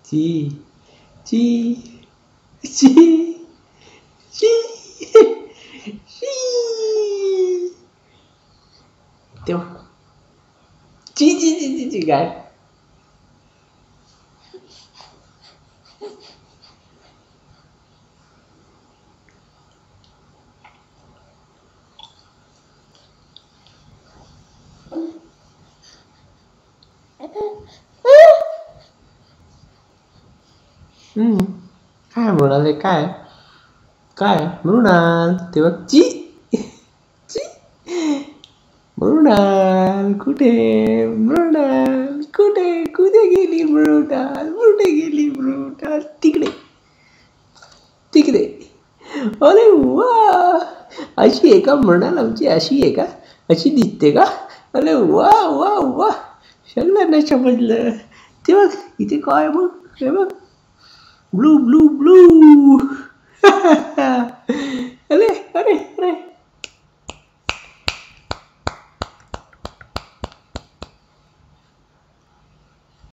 ची ची ची ची ची तेव्हा ची ची ची ची ची काय काय म्हणाले काय काय मृणाल तेव्हा ची ची मृणाल कुठे मृणाल कुठे कुठे गेली मृणाल कुठे गेली मृणाल तिकडे तिकडे अरे वा अशी आहे का मृणाल आमची अशी आहे का अशी दिसते का अरे वा वा वा सगळ्यांना समजलं तेव्हा इथे काय मग हे बघ ब्लू ब्लू ब्लू अरे अरे अरे